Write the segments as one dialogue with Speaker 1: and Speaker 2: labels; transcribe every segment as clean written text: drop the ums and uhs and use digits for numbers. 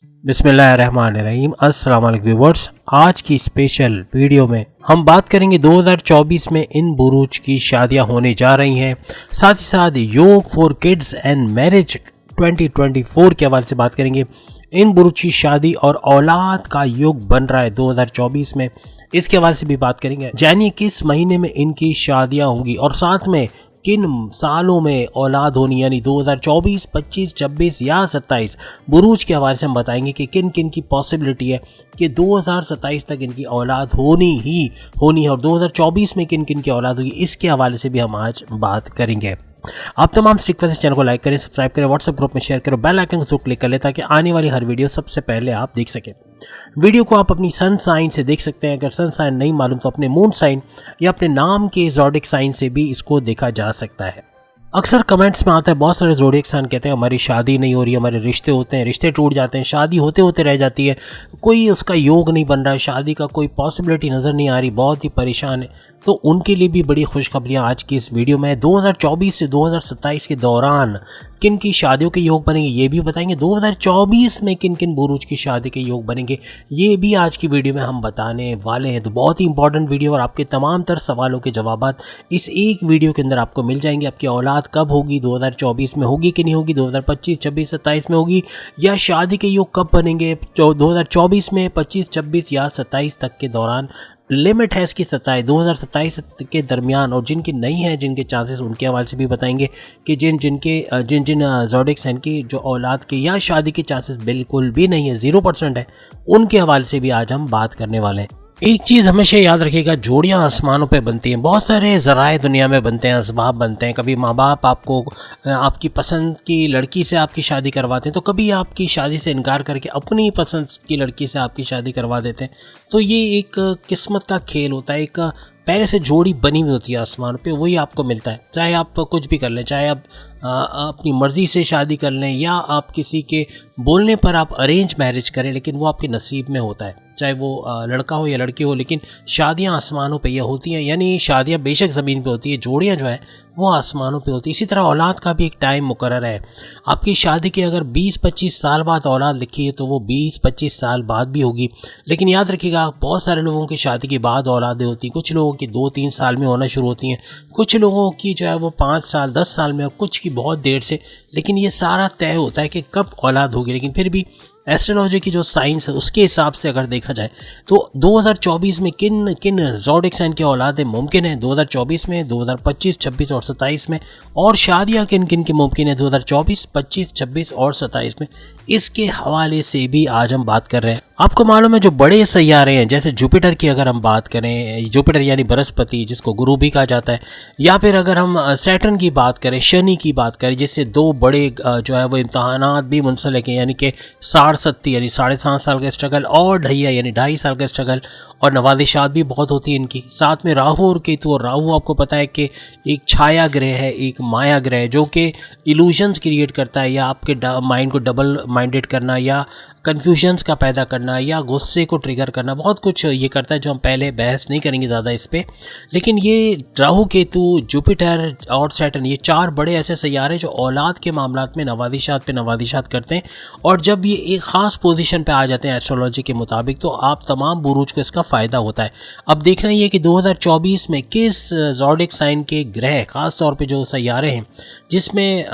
Speaker 1: बिस्मिल्लाहिर्रहमानिर्रहीम। अस्सलाम वालेकुम व्यूअर्स। आज की स्पेशल वीडियो में हम बात करेंगे 2024 में इन बुरूज की शादियां होने जा रही हैं। साथ ही साथ योग फॉर किड्स एंड मैरिज 2024 के हवाले से बात करेंगे। इन बुरूज की शादी और औलाद का योग बन रहा है 2024 में, इसके हवाले से भी बात करेंगे। यानी किस महीने में इनकी शादियां होंगी और साथ में किन सालों में औलाद होनी, यानी 2024, 25, 26 या 27 बुरूज के हवाले से हम बताएंगे कि किन किन की पॉसिबिलिटी है कि 2027 तक इनकी औलाद होनी है और 2024 में किन किन की औलाद होगी, इसके हवाले से भी हम आज बात करेंगे। आप तमाम स्टिक इस चैनल को लाइक करें, सब्सक्राइब करें, व्हाट्सएप ग्रुप में शेयर करें, बेल आइकन को क्लिक कर लें ताकि आने वाली हर वीडियो सबसे पहले आप देख सकें। वीडियो को आप अपनी सन साइन से देख सकते हैं। अगर सन साइन नहीं मालूम तो अपने मून साइन या अपने नाम के ज़ोडिक साइन से भी इसको देखा जा सकता है। अक्सर कमेंट्स में आता है, बहुत सारे ज़ोडिक साइन कहते हैं हमारी शादी नहीं हो रही, हमारे रिश्ते होते हैं, रिश्ते टूट जाते हैं, शादी होते होते रह जाती है, कोई उसका योग नहीं बन रहा है, शादी का कोई पॉसिबिलिटी नज़र नहीं आ रही, बहुत ही परेशान है। तो उनके लिए भी बड़ी खुशखबरियाँ आज की इस वीडियो में। 2024 से 2027 के दौरान किन की शादियों के योग बनेंगे ये भी बताएंगे। 2024 में किन किन बुरूज की शादी के योग बनेंगे ये भी आज की वीडियो में हम बताने वाले हैं। तो बहुत ही इंपॉर्टेंट वीडियो और आपके तमाम तर सवालों के जवाब इस एक वीडियो के अंदर आपको मिल जाएंगे। आपकी औलाद कब होगी, 2024 में होगी कि नहीं होगी, 2025, 26, 27 में होगी, या शादी के योग कब बनेंगे 2024 में, 25, 26 या 27 तक के दौरान। लिमिट है इसकी 2027 के दरमियान, और जिनकी नहीं है, जिनके चांसेस, उनके हवाले से भी बताएंगे कि जिन ज़ोडिक साइन की जो औलाद के या शादी के चांसेस बिल्कुल भी नहीं है, 0% है, उनके हवाले से भी आज हम बात करने वाले हैं। एक चीज़ हमेशा याद रखिएगा, जोड़ियां आसमानों पे बनती हैं, बहुत सारे ज़राए दुनिया में बनते हैं, असबाब बनते हैं। कभी माँ बाप आपको आपकी पसंद की लड़की से आपकी शादी करवाते हैं, तो कभी आपकी शादी से इनकार करके अपनी पसंद की लड़की से आपकी शादी करवा देते हैं। तो ये एक किस्मत का खेल होता है, एक पहले से जोड़ी बनी हुई होती है आसमान पे, वही आपको मिलता है। चाहे आप कुछ भी कर लें, चाहे आप अपनी मर्ज़ी से शादी कर लें या आप किसी के बोलने पर आप अरेंज मैरिज करें, लेकिन वो आपके नसीब में होता है, चाहे वो लड़का हो या लड़की हो, लेकिन शादियां आसमानों पे ये होती हैं। यानी शादियां बेशक ज़मीन पे होती है, जोड़ियां जो है वो आसमानों पे होती है। इसी तरह औलाद का भी एक टाइम मुकर्रर है। आपकी शादी के अगर 20-25 साल बाद औलाद लिखी है तो वो 20-25 साल बाद भी होगी। लेकिन याद रखिएगा, बहुत सारे लोगों की शादी के बाद औलादें होती हैं, कुछ लोगों की 2-3 साल में होना शुरू होती हैं, कुछ लोगों की जो है वो 5 साल 10 साल में, और कुछ की बहुत देर से। लेकिन ये सारा तय होता है कि कब औलाद होगी। लेकिन फिर भी एस्ट्रोलॉजी की जो साइंस है उसके हिसाब से अगर देखा जाए तो 2024 में किन किन ज़ोडिक साइन की औलादें मुमकिन है, 2024 में, 2025, 26 और 27 में, और शादियां किन किन की मुमकिन है 2024, 25, 26 और 27 में, इसके हवाले से भी आज हम बात कर रहे हैं। आपको मालूम है जो बड़े सैयारे हैं, जैसे जुपिटर की अगर हम बात करें, जुपिटर यानी बृहस्पति जिसको गुरु भी कहा जाता है, या फिर अगर हम सैटर्न की बात करें, शनि की बात करें, जिससे दो बड़े जो है वो इम्तहानात भी मुंसलिक हैं, यानी कि 60 यानी 7.5 साल का स्ट्रगल, और ढैया यानी 2.5 साल का स्ट्रगल, और नवादिशात भी बहुत होती है इनकी। साथ में राहु और केतु, और राहु आपको पता है कि एक छाया ग्रह है, एक माया ग्रह है, जो कि इल्यूजन्स क्रिएट करता है, या आपके माइंड को डबल माइंडेड करना, या कन्फ्यूजन्स का पैदा करना, या गुस्से को ट्रिगर करना, बहुत कुछ ये करता है जो हम पहले बहस नहीं करेंगे ज़्यादा इस पर। लेकिन ये राहु, केतु, जुपिटर और सैटर्न, ये 4 बड़े ऐसे सैयारे जो औलाद के मामलात में नवादिशात पे नवादिशात करते हैं, और जब ये एक ख़ास पोजीशन पे आ जाते हैं एस्ट्रोलॉजी के मुताबिक, तो आप तमाम बुरूज को इसका फ़ायदा होता है। अब देखना ये कि 2024 में किस ज़ोडिक साइन के ग्रह, ख़ास तौर पे जो सैयारे हैं, जिसमें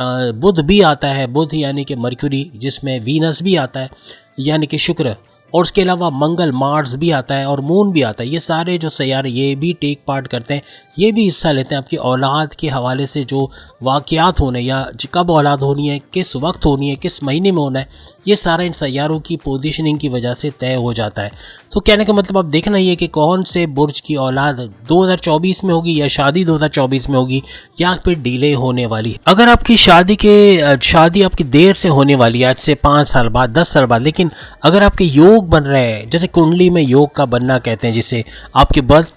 Speaker 1: बुध भी आता है, बुध यानी कि मर्क्यूरी, जिसमें वीनस भी आता है यानी कि शुक्र, और उसके अलावा मंगल, मार्स भी आता है, और मून भी आता है। ये सारे जो सैयारे ये भी टेक पार्ट करते हैं, ये भी हिस्सा लेते हैं आपकी औलाद के हवाले से। जो वाक़यात होने, या कब औलाद होनी है, किस वक्त होनी है, किस महीने में होना है, ये सारा इन सैयारों की पोजीशनिंग की वजह से तय हो जाता है। तो कहने का मतलब अब देखना ये कि कौन से बुर्ज की औलाद 2024 में होगी, या शादी 2024 में होगी, या फिर डिले होने वाली है। अगर आपकी शादी आपकी देर से होने वाली है, आज से 5 साल बाद, 10 साल बाद, लेकिन अगर आपके योग बन रहे हैं, जैसे कुंडली में योग का बनना कहते हैं, जिसे आपके बर्थ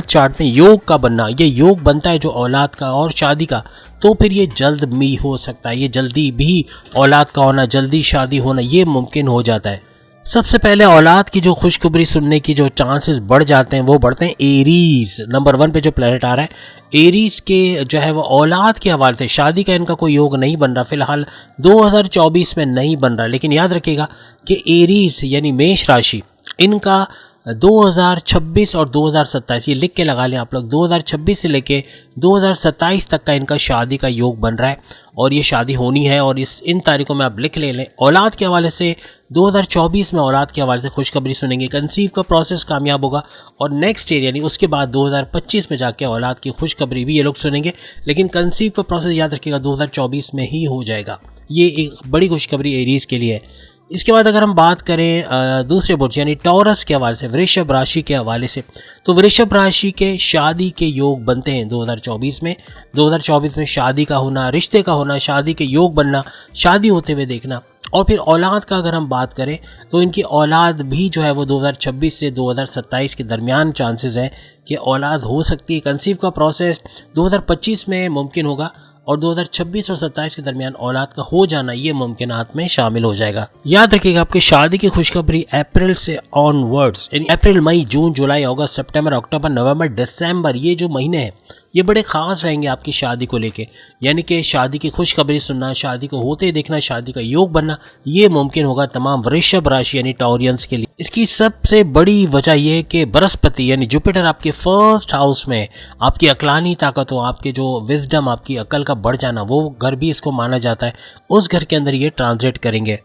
Speaker 1: चार्ट में योग का बनना, ये योग बनता है जो औलाद का और शादी का, तो फिर ये जल्द भी हो सकता है, ये जल्दी भी औलाद का होना, जल्दी शादी होना, ये मुमकिन हो जाता है। सबसे पहले औलाद की जो खुशखबरी सुनने की जो चांसेस बढ़ जाते हैं वो बढ़ते हैं एरीज। नंबर 1 पे जो प्लेनेट आ रहा है एरीज के जो है वो औलाद के हवाले से, शादी का इनका कोई योग नहीं बन रहा फिलहाल, 2024 में नहीं बन रहा। लेकिन याद रखिएगा कि एरीज यानी मेष राशि, इनका 2026 और 2027, ये लिख के लगा लें आप लोग, 2026 से लेके 2027 तक का इनका शादी का योग बन रहा है और ये शादी होनी है। और इन तारीखों में आप लिख लें। औलाद के हवाले से 2024 में औलाद के हवाले से खुशखबरी सुनेंगे, कंसीव का प्रोसेस कामयाब होगा और नेक्स्ट ईयर यानी उसके बाद 2025 में जाके औलाद की खुशखबरी भी ये लोग सुनेंगे। लेकिन कंसीव का प्रोसेस याद रखिएगा 2024 में ही हो जाएगा। ये एक बड़ी खुशखबरी एरीज के लिए है। इसके बाद अगर हम बात करें दूसरे बुर्ज यानी टॉरस के हवाले से, वृषभ राशि के हवाले से, तो वृषभ राशि के शादी के योग बनते हैं 2024 में। 2024 में शादी का होना, रिश्ते का होना, शादी के योग बनना, शादी होते हुए देखना। और फिर औलाद का अगर हम बात करें तो इनकी औलाद भी जो है वो 2026 से 2027 के दरमियान चांसेस हैं कि औलाद हो सकती है। कंसीव का प्रोसेस 2025 में मुमकिन होगा और 2026 और 27 के दरमियान औलाद का हो जाना ये मुमकिनात में शामिल हो जाएगा। याद रखिएगा आपकी शादी की खुशखबरी अप्रैल से ऑनवर्ड्स यानी अप्रैल, मई, जून, जुलाई, अगस्त, सितंबर, अक्टूबर, नवंबर, दिसंबर, ये जो महीने हैं ये बड़े ख़ास रहेंगे आपकी शादी को लेके। यानी कि शादी की खुशखबरी सुनना, शादी को होते देखना, शादी का योग बनना ये मुमकिन होगा तमाम वृषभ राशि यानी टॉरियंस के लिए। इसकी सबसे बड़ी वजह यह है कि बृहस्पति यानी जुपिटर आपके फर्स्ट हाउस में, आपकी अक्लानी ताकतों, आपके जो विजडम, आपकी अकल का बढ़ जाना, वो घर भी इसको माना जाता है, उस घर के अंदर ये ट्रांजिट करेंगे।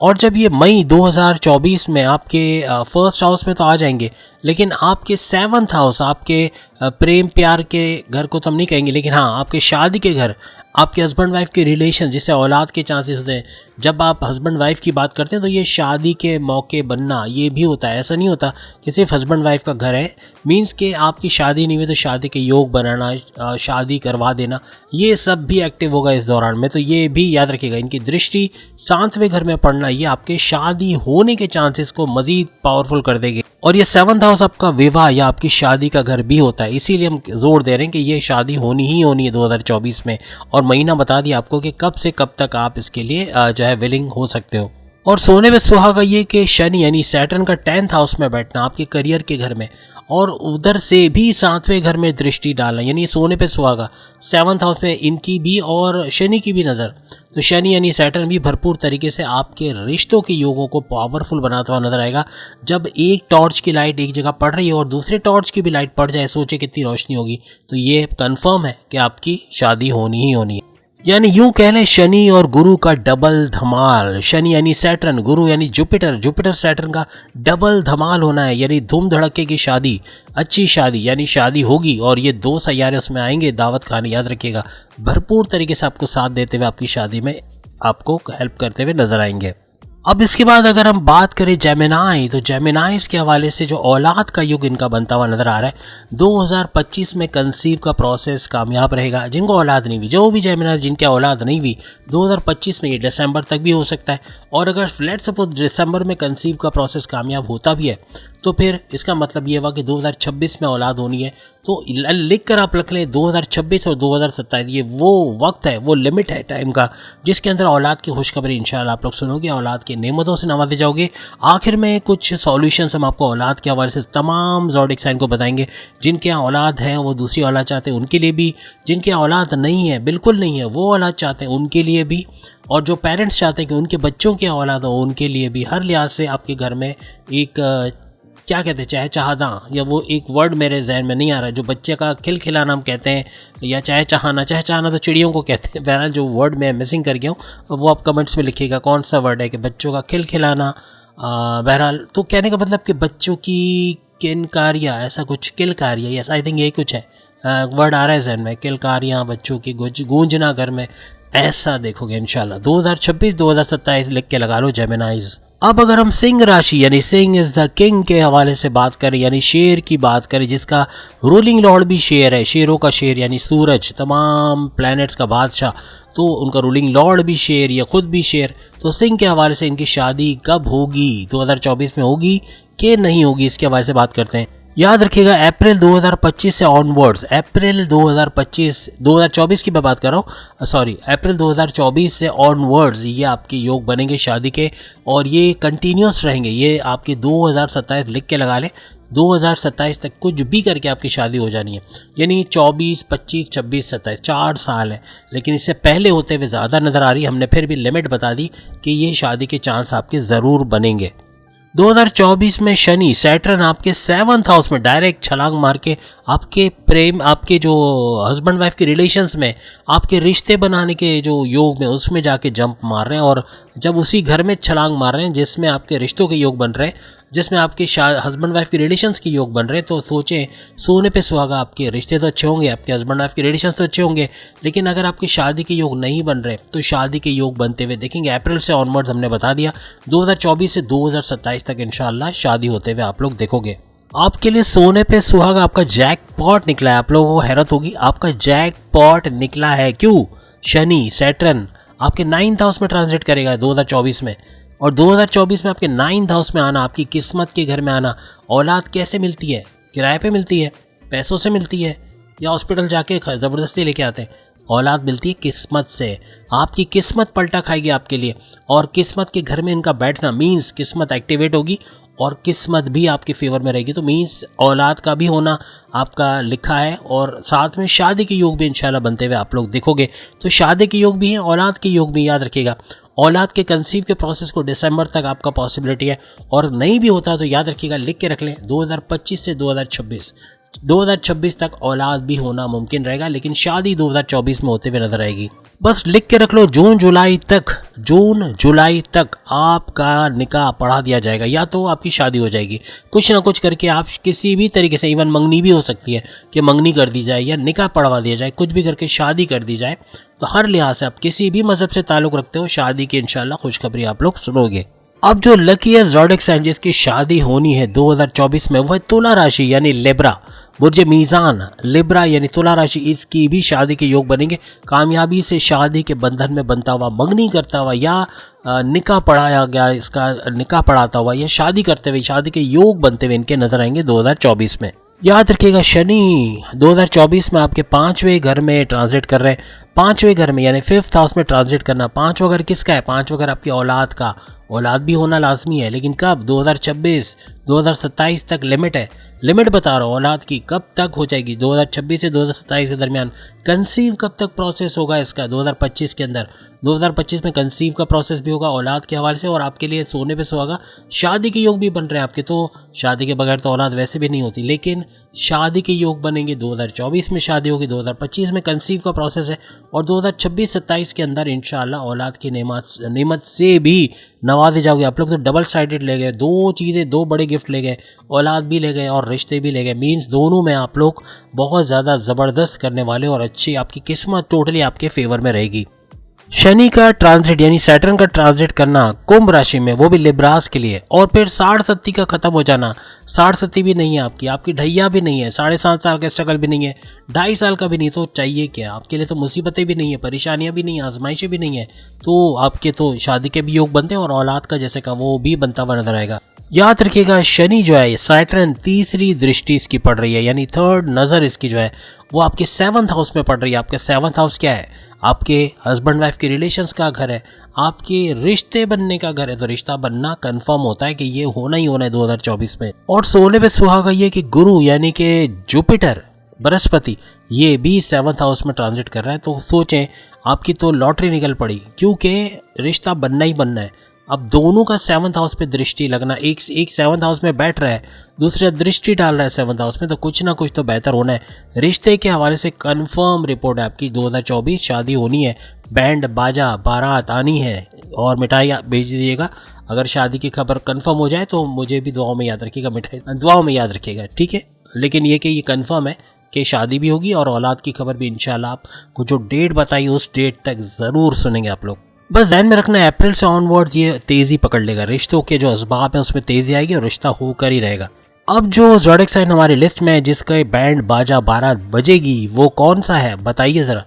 Speaker 1: और जब ये मई 2024 में आपके फर्स्ट हाउस में तो आ जाएंगे, लेकिन आपके 7th हाउस, आपके प्रेम प्यार के घर को तो हम नहीं कहेंगे, लेकिन हाँ आपके शादी के घर, आपके हस्बैंड वाइफ के रिलेशन जिससे औलाद के चांसेस होते हैं। जब आप हस्बैंड वाइफ की बात करते हैं तो ये शादी के मौके बनना ये भी होता है। ऐसा नहीं होता कि सिर्फ हस्बैंड वाइफ का घर है, मींस कि आपकी शादी नहीं हुई तो शादी के योग बनाना, शादी करवा देना, ये सब भी एक्टिव होगा इस दौरान में। तो ये भी याद रखिएगा, इनकी दृष्टि 7वें घर में पड़ना ये आपके शादी होने के चांसेस को मज़ीद पावरफुल कर देगी। और ये 7th हाउस आपका विवाह या आपकी शादी का घर भी होता है, इसीलिए हम जोर दे रहे हैं कि ये शादी होनी ही होनी है 2024 में। और महीना बता दिया आपको कि कब से कब तक आप इसके लिए जो है विलिंग हो सकते हो। और सोने में सुहागा ये कि शनि यानी सैटर्न का 10th हाउस में बैठना आपके करियर के घर में, और उधर से भी 7वें घर में दृष्टि डालना, यानी सोने पे सुहागा 7th हाउस में इनकी भी और शनि की भी नज़र। तो शनि यानी सैटर्न भी भरपूर तरीके से आपके रिश्तों के योगों को पावरफुल बनाता हुआ नजर आएगा। जब एक टॉर्च की लाइट एक जगह पड़ रही है और दूसरे टॉर्च की भी लाइट पड़ जाए, सोचे कितनी रोशनी होगी। तो ये कंफर्म है कि आपकी शादी होनी ही होनी है। यानी यूं कह लें शनि और गुरु का डबल धमाल, शनि यानी सैटर्न, गुरु यानी जुपिटर, जुपिटर सैटर्न का डबल धमाल होना है। यानी धूम धड़के की शादी, अच्छी शादी, यानी शादी होगी और ये 2 सैयारे उसमें आएंगे दावत खाने। याद रखिएगा भरपूर तरीके से आपको साथ देते हुए आपकी शादी में आपको हेल्प करते हुए नजर आएंगे। अब इसके बाद अगर हम बात करें जेमिनाई, तो जेमिनाइज के हवाले से जो औलाद का युग इनका बनता हुआ नजर आ रहा है, 2025 में कंसीव का प्रोसेस कामयाब रहेगा। जिनको औलाद नहीं हुई, जो भी जेमिनाइज जिनके औलाद नहीं हुई, 2025 में ये दिसंबर तक भी हो सकता है। और अगर लेट्स सपोज दिसंबर में कंसीव का प्रोसेस कामयाब होता भी है तो फिर इसका मतलब ये हुआ कि 2026 में औलाद होनी है। तो लिख कर आप रख लें 2026 और 2027, ये वो वक्त है, वो लिमिट है टाइम का जिसके अंदर औलाद की खुशखबरी इंशाल्लाह आप लोग सुनोगे, औलाद की नेमतों से नवाजे जाओगे। आखिर में कुछ सॉल्यूशंस हम आपको औलाद के हवाले से तमाम ज़ोडिक साइन को बताएंगे। जिनके यहाँ औलाद है वो दूसरी औलाद चाहते हैं उनके लिए भी, जिनके औलाद नहीं है, बिल्कुल नहीं है, वो औलाद चाहते हैं उनके लिए भी, और जो पेरेंट्स चाहते हैं कि उनके बच्चों की औलाद हो उनके लिए भी। हर लिहाज से आपके घर में एक क्या कहते हैं, चाहे चाहना, या वो एक वर्ड मेरे जहन में नहीं आ रहा है, जो बच्चे का खिलखिलाना हम कहते हैं, या चाहे चाहना तो चिड़ियों को कहते हैं। बहरहाल जो वर्ड मैं मिसिंग कर गया हूँ वो आप कमेंट्स में लिखिएगा कौन सा वर्ड है कि बच्चों का खिलखिलाना। बहरहाल तो कहने का मतलब कि बच्चों की किनकारियाँ, ऐसा कुछ, किलकारियाँ, यस आई थिंक यही कुछ है, वर्ड आ रहा है जहन में, किलकारियाँ, बच्चों की गूंजना घर में, ऐसा देखोगे इंशाल्लाह। 2026 2027 लिख के लगा लो जेमिनाइज। अब अगर हम सिंह राशि यानी सिंह इज द किंग के हवाले से बात करें, यानी शेर की बात करें, जिसका रूलिंग लॉर्ड भी शेर है, शेरों का शेर यानी सूरज, तमाम प्लैनेट्स का बादशाह, तो उनका रूलिंग लॉर्ड भी शेर या खुद भी शेर। तो सिंह के हवाले से इनकी शादी कब होगी, 2024 में होगी कि नहीं होगी, इसके हवाले से बात करते हैं। याद रखिएगा अप्रैल 2025 से ऑनवर्ड्स, अप्रैल 2024 की मैं बात कर रहा हूँ, सॉरी अप्रैल 2024 से ऑनवर्ड्स ये आपके योग बनेंगे शादी के, और ये कंटिन्यूस रहेंगे। ये आपके 2027 लिख के लगा लें, 2027 तक कुछ भी करके आपकी शादी हो जानी है। यानी 24, 25, 26, 27 4 साल है, लेकिन इससे पहले होते हुए ज़्यादा नज़र आ रही है। हमने फिर भी लिमिट बता दी कि ये शादी के चांस आपके ज़रूर बनेंगे। 2024 में शनि सैटर्न आपके 7th हाउस में डायरेक्ट छलांग मार के आपके प्रेम, आपके जो हस्बैंड वाइफ के रिलेशंस में, आपके रिश्ते बनाने के जो योग में उसमें जाके जंप मार रहे हैं। और जब उसी घर में छलांग मार रहे हैं जिसमें आपके रिश्तों के योग बन रहे हैं, जिसमें आपके हस्बैंड वाइफ के रिलेशंस के योग बन रहे हैं, तो सोचें सोने पे सुहागा, आपके रिश्ते तो अच्छे होंगे, आपके हस्बैंड वाइफ के रिलेशंस तो अच्छे होंगे, लेकिन अगर आपकी शादी के योग नहीं बन रहे तो शादी के योग बनते हुए देखेंगे। अप्रैल से ऑनवर्ड्स हमने बता दिया, 2024 से 2027 तक इंशाल्लाह शादी होते हुए आप लोग देखोगे। आपके लिए सोने पे सुहागा आपका जैकपॉट निकला है। आप लोगों को हैरत होगी, आपका जैकपॉट निकला है। क्यों? शनि सैटर्न आपके 9th हाउस में ट्रांजिट करेगा 2024 में, और 2024 में आपके 9th हाउस में आना, आपकी किस्मत के घर में आना। औलाद कैसे मिलती है? किराए पे मिलती है, पैसों से मिलती है, या हॉस्पिटल जाके ज़बरदस्ती लेके आते हैं? औलाद मिलती है किस्मत से। आपकी किस्मत पलटा खाएगी आपके लिए, और किस्मत के घर में इनका बैठना मीन्स किस्मत एक्टिवेट होगी और किस्मत भी आपके फेवर में रहेगी। तो मीन्स औलाद का भी होना आपका लिखा है, और साथ में शादी के योग भी इंशाल्लाह बनते हुए आप लोग देखोगे। तो शादी के योग भी है, औलाद के योग भी। याद रखिएगा औलाद के कंसीव के प्रोसेस को दिसंबर तक आपका पॉसिबिलिटी है, और नहीं भी होता तो याद रखिएगा, लिख के रख लें 2025 से 2026 तक औलाद भी होना मुमकिन रहेगा, लेकिन शादी 2024 में होते हुए नजर आएगी। बस लिख के रख लो, जून जुलाई तक आपका निकाह पढ़ा दिया जाएगा, या तो आपकी शादी हो जाएगी। कुछ ना कुछ करके आप किसी भी तरीके से, इवन मंगनी भी हो सकती है कि मंगनी कर दी जाए या निकाह पढ़वा दिया जाए, कुछ भी करके शादी कर दी जाए। तो हर लिहाज से आप किसी भी मजहब से ताल्लुक़ रखते हो, शादी की इंशाल्लाह खुशखबरी आप लोग सुनोगे। अब जो लकीएस्ट ज़ोडिएक साइन जिसकी शादी होनी है 2024 में, वह तुला राशि यानी लिब्रा, बुर्ज मीज़ान लिब्रा यानी तुला राशि, इसकी भी शादी के योग बनेंगे। कामयाबी से शादी के बंधन में बनता हुआ, मंगनी करता हुआ, या निकाह पढ़ाया गया, इसका निकाह पढ़ाता हुआ, या शादी करते हुए, शादी के योग बनते हुए इनके नजर आएंगे 2024 में। याद रखिएगा शनि 2024 में आपके 5वें घर में ट्रांजिट कर रहे हैं। 5वें घर में यानी 5th हाउस में ट्रांजिट करना। 5वां घर किसका है? 5वां घर आपकी औलाद का। औलाद भी होना लाजमी है, लेकिन कब? 2026 2027 तक लिमिट है। लिमिट बता रहा हूँ औलाद की, कब तक हो जाएगी? 2026 से 2027 के दरमियान। कंसीव कब तक प्रोसेस होगा इसका? 2025 के अंदर। 2025 में कंसीव का प्रोसेस भी होगा औलाद के हवाले से, और आपके लिए सोने पे सुहागा शादी के योग भी बन रहे हैं आपके। तो शादी के बगैर तो औलाद वैसे भी नहीं होती, लेकिन शादी के योग बनेंगे। 2024 में शादी होगी, 2025 में कंसीव का प्रोसेस है, और 2026-27 के अंदर इंशाल्लाह औलाद की नेमत से भी नवाजे जाओगे आप लोग। तो डबल साइडेड ले गए, दो चीज़ें, दो बड़े गिफ्ट ले गए, औलाद भी ले गए और रिश्ते भी ले गए। मीन्स दोनों में आप लोग बहुत ज़्यादा ज़बरदस्त करने वाले, और अच्छी आपकी किस्मत टोटली आपके फेवर में रहेगी। शनि का ट्रांजिट यानी सैटर्न का ट्रांजिट करना कुंभ राशि में, वो भी लिब्रास के लिए, और फिर 60-70 का खत्म हो जाना। 60-70 भी नहीं है आपकी ढैया भी नहीं है, 7.5 साल का स्ट्रगल भी नहीं है, 2.5 साल का भी नहीं। तो चाहिए क्या आपके लिए? तो मुसीबतें भी नहीं है, परेशानियां भी नहीं है, आजमाइशें भी नहीं है। तो आपके तो शादी के भी योग बनते हैं, और औलाद का जैसे का वो भी बनता हुआ नजर आएगा। याद रखिएगा शनि जो है, सैटर्न तीसरी दृष्टि इसकी पड़ रही है, यानी थर्ड नज़र इसकी जो है वो आपके 7th हाउस में पड़ रही है। आपके 7th हाउस क्या है? आपके हस्बैंड वाइफ के रिलेशंस का घर है, आपके रिश्ते बनने का घर है। तो रिश्ता बनना कंफर्म होता है कि ये होना ही होना है 2024 में। और सोने पे सुहागा ये कि गुरु यानी कि जुपिटर, बृहस्पति, ये भी 7th हाउस में ट्रांजिट कर रहा है। तो सोचें आपकी तो लॉटरी निकल पड़ी, क्योंकि रिश्ता बनना ही बनना है। अब दोनों का 7th हाउस पे दृष्टि लगना, एक 7th हाउस में बैठ रहा है, दूसरा दृष्टि डाल रहा है 7th हाउस में, तो कुछ ना कुछ तो बेहतर होना है। रिश्ते के हवाले से कंफर्म रिपोर्ट है आपकी, 2024 शादी होनी है, बैंड बाजा बारात आनी है, और मिठाई भेज दीजिएगा। अगर शादी की खबर कंफर्म हो जाए तो मुझे भी दुआओं में याद रखिएगा, मिठाई दुआओं में याद रखिएगा, ठीक है। लेकिन ये कि ये कंफर्म है कि शादी भी होगी और औलाद की खबर भी इंशाल्लाह आपको जो डेट बताई उस डेट तक ज़रूर सुनेंगे आप लोग। बस ध्यान में रखना है अप्रैल से ऑनवर्ड्स ये तेज़ी पकड़ लेगा, रिश्तों के जो असबाब हैं उसमें तेज़ी आएगी और रिश्ता होकर ही रहेगा। अब जो ज़ोडिएक साइन हमारी लिस्ट में है जिसका बैंड बाजा बारात बजेगी वो कौन सा है बताइए ज़रा।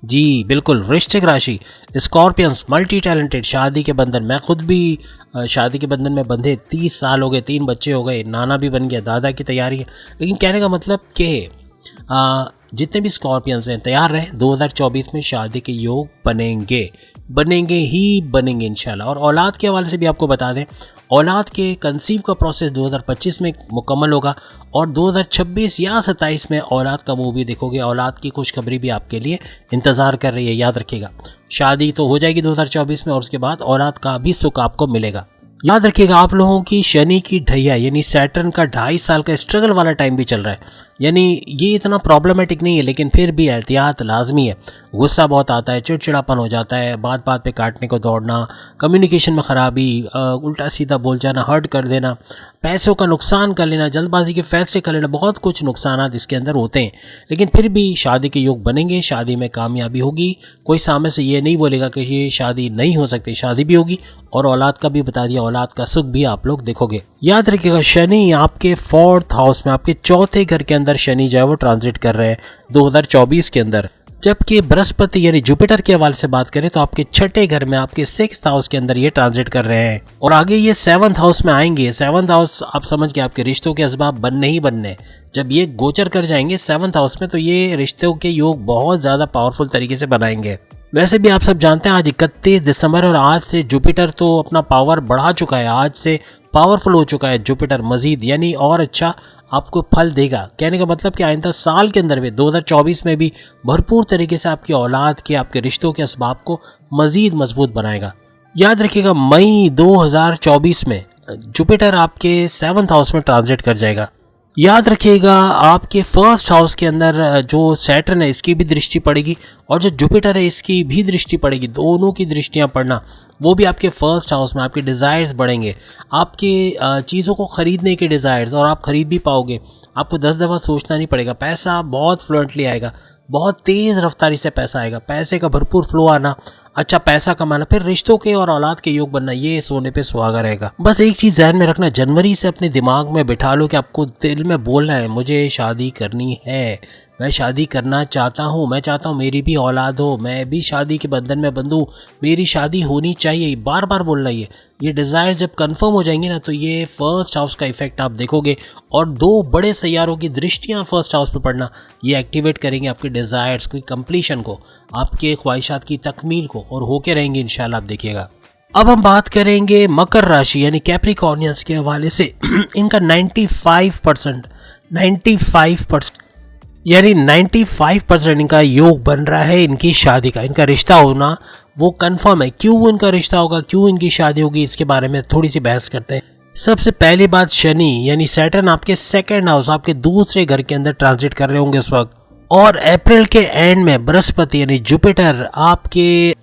Speaker 1: जी बिल्कुल, वृश्चिक राशि, स्कॉर्पियंस, मल्टी टैलेंटेड, शादी के बंधन। मैं खुद भी शादी के बंधन में बंधे 30 साल हो गए, 3 बच्चे हो गए, नाना भी बन गया, दादा की तैयारी है। लेकिन कहने का मतलब कि जितने भी स्कॉर्पियंस हैं तैयार रहे, 2024 में शादी के योग बनेंगे ही बनेंगे इंशाल्लाह। और औलाद के हवाले से भी आपको बता दें, औलाद के कंसीव का प्रोसेस 2025 में मुकम्मल होगा और 2026 या 27 में औलाद का मुंह भी देखोगे। औलाद की खुशखबरी भी आपके लिए इंतज़ार कर रही है, याद रखिएगा। शादी तो हो जाएगी 2024 में और उसके बाद औलाद का भी सुख आपको मिलेगा। याद रखिएगा, आप लोगों की शनि की ढैया यानी सैटर्न का 2.5 साल का स्ट्रगल वाला टाइम भी चल रहा है। यानी ये इतना प्रॉब्लमेटिक नहीं है, लेकिन फिर भी एहतियात लाजमी है। गुस्सा बहुत आता है, चिड़चिड़ापन हो जाता है, बात बात पे काटने को दौड़ना, कम्युनिकेशन में ख़राबी, उल्टा सीधा बोल जाना, हर्ट कर देना, पैसों का नुकसान कर लेना, जल्दबाजी के फैसले कर लेना, बहुत कुछ नुकसान इसके अंदर होते हैं। लेकिन फिर भी शादी के योग बनेंगे, शादी में कामयाबी होगी। कोई सामने से ये नहीं बोलेगा कि ये शादी नहीं हो सकती, शादी भी होगी। और औलाद का भी बता दिया, औलाद का सुख भी आप लोग देखोगे। याद रखिएगा, शनि आपके 4th हाउस में, आपके चौथे घर के अंदर शनि जो है वो ट्रांजिट कर रहे हैं 2024 के अंदर। जबकि बृहस्पति यानी जुपिटर के हवाले से बात करें तो आपके 6ठे घर में, आपके 6th हाउस के अंदर ये ट्रांजिट कर रहे हैं। और आगे ये 7th हाउस में आएंगे। 7th हाउस आप समझ के, आपके रिश्तों के असबाब बनने ही बनने। जब ये गोचर कर जाएंगे 7th हाउस में तो ये रिश्तों के योग बहुत ज़्यादा पावरफुल तरीके से बनाएंगे। वैसे भी आप सब जानते हैं आज 31 दिसंबर और आज से जुपिटर तो अपना पावर बढ़ा चुका है, आज से पावरफुल हो चुका है जुपिटर मजीद, यानी और अच्छा आपको फल देगा। कहने का मतलब कि आइंदा साल के अंदर भी 2024 में भी भरपूर तरीके से आपकी औलाद के, आपके रिश्तों के असबाब को मजीद मजबूत बनाएगा। याद रखिएगा, मई 2024 में जुपिटर आपके 7th हाउस में ट्रांजिट कर जाएगा। याद रखिएगा, आपके 1st हाउस के अंदर जो सैटर्न है इसकी भी दृष्टि पड़ेगी और जो जुपिटर है इसकी भी दृष्टि पड़ेगी। दोनों की दृष्टियां पड़ना, वो भी आपके 1st हाउस में। आपके डिज़ायर्स बढ़ेंगे, आपके चीज़ों को ख़रीदने के डिज़ायर्स, और आप ख़रीद भी पाओगे। आपको 10 दफ़ा सोचना नहीं पड़ेगा। पैसा बहुत फ्लुएंटली आएगा, बहुत तेज़ रफ्तारी से पैसा आएगा। पैसे का भरपूर फ्लो आना, अच्छा पैसा कमाना, फिर रिश्तों के और औलाद के योग बनना, ये सोने पे सुहागा रहेगा। बस एक चीज़ ध्यान में रखना, जनवरी से अपने दिमाग में बिठा लो कि आपको दिल में बोलना है, मुझे शादी करनी है, मैं शादी करना चाहता हूँ, मैं चाहता हूँ मेरी भी औलाद हो, मैं भी शादी के बंधन में बंधूँ, मेरी शादी होनी चाहिए। बार बार बोलना ये डिज़ायर जब कंफर्म हो जाएंगे ना तो ये 1st हाउस का इफेक्ट आप देखोगे। और 2 बड़े सैयारों की दृष्टियाँ 1st हाउस पर पड़ना, ये एक्टिवेट करेंगे आपके डिज़ायर्स की कंप्लीशन को, आपके ख्वाहिशात की तकमील को, और होके रहेंगे इंशाल्लाह, आप देखिएगा। अब हम बात करेंगे मकर राशि यानी कैप्रिकॉर्नियंस के हवाले से। इनका 95% यानी 95% इनका योग बन रहा है इनकी शादी का, इनका रिश्ता होना वो कंफर्म है। क्यों इनका रिश्ता होगा, क्यों इनकी शादी होगी, इसके बारे में थोड़ी सी बहस करते हैं। सबसे पहली बात, शनि यानी सैटर्न आपके 2nd हाउस, आपके दूसरे घर के अंदर ट्रांजिट कर रहे होंगे इस वक्त। और अप्रैल के एंड में बृहस्पति यानी जुपिटर आपके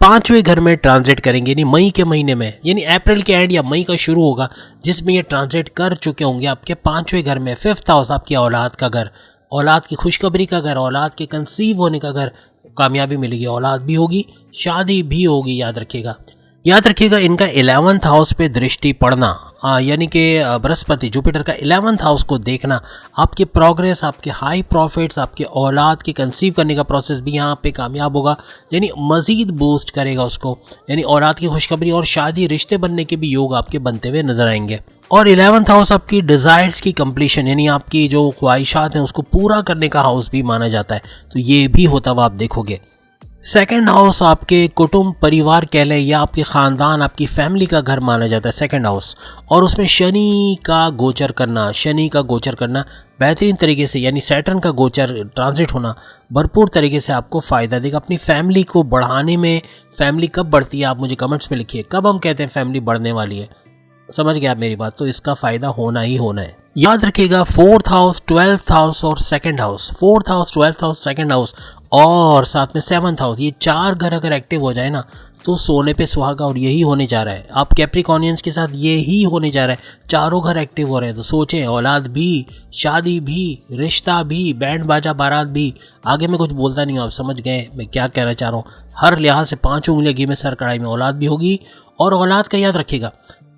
Speaker 1: 5वें घर में ट्रांजिट करेंगे, यानी मई के महीने में, यानी अप्रैल के एंड या मई का शुरू होगा, जिसमें ये ट्रांजिट कर चुके होंगे आपके 5वें घर में। 5th हाउस आपकी औलाद का घर, औलाद की खुशखबरी का घर, औलाद के कंसीव होने का घर। कामयाबी मिलेगी, औलाद भी होगी, शादी भी होगी। याद रखिएगा इनका 11th हाउस पे दृष्टि पड़ना, यानी कि बृहस्पति जुपिटर का 11th हाउस को देखना, आपके प्रोग्रेस, आपके हाई प्रॉफिट्स, आपके औलाद के कंसीव करने का प्रोसेस भी यहाँ पे कामयाब होगा, यानी मजीद बूस्ट करेगा उसको। यानी औलाद की खुशखबरी और शादी, रिश्ते बनने के भी योग आपके बनते हुए नजर आएंगे। और 11th हाउस आपकी डिज़ायर्स की कंप्लीशन, यानी आपकी जो ख्वाहिशात हैं उसको पूरा करने का हाउस भी माना जाता है, तो ये भी होता हुआ आप देखोगे। 2nd हाउस आपके कुटुंब, परिवार कह लें, या आपके ख़ानदान, आपकी फैमिली का घर माना जाता है 2nd हाउस। और उसमें शनि का गोचर करना बेहतरीन तरीके से, यानी सैटर्न का गोचर ट्रांजिट होना भरपूर तरीके से आपको फ़ायदा देगा अपनी फैमिली को बढ़ाने में। फैमिली कब बढ़ती है आप मुझे कमेंट्स में लिखिए, कब हम कहते हैं फैमिली बढ़ने वाली है, समझ गए आप मेरी बात, तो इसका फ़ायदा होना ही होना है। याद रखिएगा 4th हाउस, 12th हाउस और 2nd house, 4th house, 12th house, 2nd house और साथ में 7th हाउस, ये 4 घर अगर एक्टिव हो जाए ना तो सोने पे सुहागा। और यही होने जा रहा है आप कैप्रिकॉर्नियंस के साथ, यही होने जा रहा है। चारों घर एक्टिव हो रहे हैं, तो सोचें, औलाद भी, शादी भी, रिश्ता भी, बैंड बाजा बारात भी। आगे मैं कुछ बोलता नहीं हूँ, आप समझ गए मैं क्या कहना चाह रहा हूँ। हर लिहाज से 5 उंगलियां घी में सर कढ़ाई में, औलाद भी होगी। और औलाद का याद रखिएगा,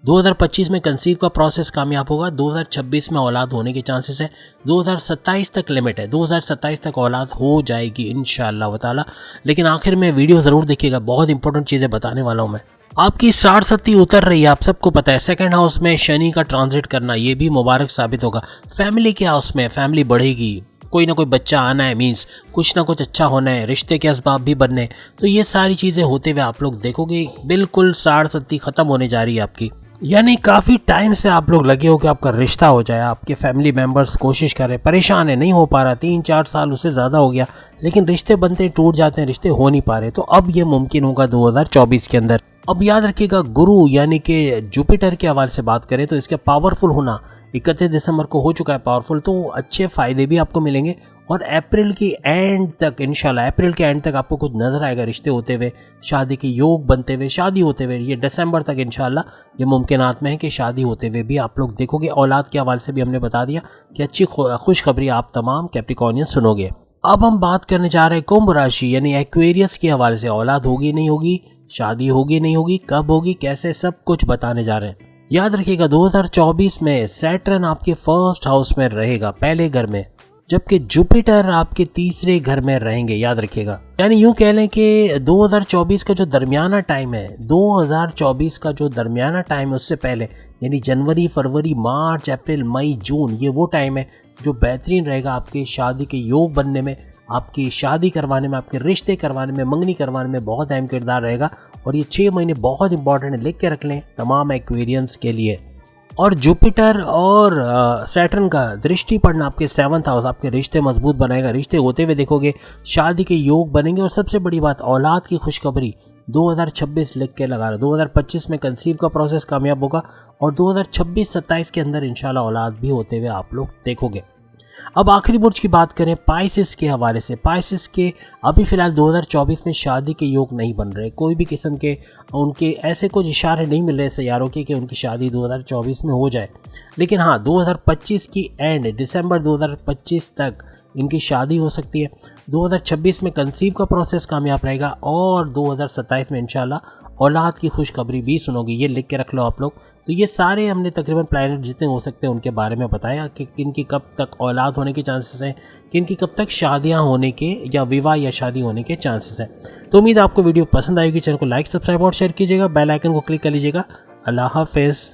Speaker 1: 2025 में कंसीव का प्रोसेस कामयाब होगा, 2026 में औलाद होने के चांसेस है, 2027 तक लिमिट है, 2027 तक औलाद हो जाएगी इंशाअल्लाह ताला। लेकिन आखिर में वीडियो ज़रूर देखिएगा, बहुत इंपॉर्टेंट चीज़ें बताने वाला हूँ मैं। आपकी 60 उतर रही है, आप सबको पता है। सेकंड हाउस में शनि का ट्रांजिट करना ये भी मुबारक साबित होगा। फैमिली के हाउस में फैमिली बढ़ेगी, कोई ना कोई बच्चा आना है, मीन्स कुछ ना कुछ अच्छा होना है, रिश्ते के असबाब भी बनने। तो ये सारी चीज़ें होते हुए आप लोग देखोगे बिल्कुल 60 ख़त्म होने जा रही है आपकी। यानी काफ़ी टाइम से आप लोग लगे हो कि आपका रिश्ता हो जाए, आपके फैमिली मेंबर्स कोशिश कर रहे हैं, परेशान है, नहीं हो पा रहा, 3-4 साल उससे ज़्यादा हो गया, लेकिन रिश्ते बनते टूट जाते हैं, रिश्ते हो नहीं पा रहे। तो अब ये मुमकिन होगा 2024 के अंदर। अब याद रखिएगा, गुरु यानी कि जुपिटर के हवाले से बात करें तो इसके पावरफुल होना 31 दिसंबर को हो चुका है पावरफुल, तो अच्छे फ़ायदे भी आपको मिलेंगे। और अप्रैल की एंड तक इंशाल्लाह, अप्रैल के एंड तक आपको कुछ नज़र आएगा रिश्ते होते हुए, शादी के योग बनते हुए, शादी होते हुए। ये दिसंबर तक इंशाल्लाह ये मुमकिनात में है कि शादी होते हुए भी आप लोग देखोगे। औलाद के हवाले से भी हमने बता दिया कि अच्छी खुशखबरी आप तमाम कैप्रिकॉर्नियन सुनोगे। अब हम बात करने जा रहे हैं कुंभ राशि यानी एक्वेरियस के हवाले से। औलाद होगी नहीं होगी, शादी होगी नहीं होगी, कब होगी, कैसे, सब कुछ बताने जा रहे हैं। याद रखिएगा 2024 में सैटर्न आपके फर्स्ट हाउस में रहेगा, पहले घर में, जबकि जुपिटर आपके तीसरे घर में रहेंगे। याद रखिएगा, यानी यूं कह लें कि 2024 का जो दरमियाना टाइम है, 2024 का जो दरमियाना टाइम है उससे पहले, यानी जनवरी, फरवरी, मार्च, अप्रैल, मई, जून, ये वो टाइम है जो बेहतरीन रहेगा आपके शादी के योग बनने में, आपकी शादी करवाने में, आपके रिश्ते करवाने में, मंगनी करवाने में बहुत अहम किरदार रहेगा। और ये 6 महीने बहुत इंपॉर्टेंट है, लिख के रख लें तमाम एक्वेरियंस के लिए। और जुपिटर और सैटर्न का दृष्टि पड़ना आपके 7th हाउस आपके रिश्ते मजबूत बनाएगा, रिश्ते होते हुए देखोगे, शादी के योग बनेंगे। और सबसे बड़ी बात, औलाद की खुशखबरी 2026 लिख के लगा रहा, 2025 में कंसीव का प्रोसेस कामयाब होगा और 2026-27 के अंदर इंशाल्लाह औलाद भी होते हुए आप लोग देखोगे। अब आखिरी बुर्ज की बात करें पाइसेस के हवाले से। पाइसेस के अभी फ़िलहाल 2024 में शादी के योग नहीं बन रहे, कोई भी किस्म के उनके ऐसे कुछ इशारे नहीं मिल रहे सैयारों के कि उनकी शादी 2024 में हो जाए। लेकिन हाँ, 2025 की एंड दिसंबर 2025 तक इनकी शादी हो सकती है। 2026 में कंसीव का प्रोसेस कामयाब रहेगा और 2027 में इंशाल्लाह औलाद की खुशखबरी भी सुनोगी। ये लिख के रख लो आप लोग। तो ये सारे हमने तकरीबन प्लैनेट जितने हो सकते हैं उनके बारे में बताया कि किन की कब तक औलाद होने के चांसेस हैं, किन की कब तक शादियां होने के या विवाह या शादी होने के चांसेस हैं। तो उम्मीद है आपको वीडियो पसंद आएगी। चैनल को लाइक, सब्सक्राइब और शेयर कीजिएगा, बेल आइकन को क्लिक कर लीजिएगा। अल्लाह हाफिज़।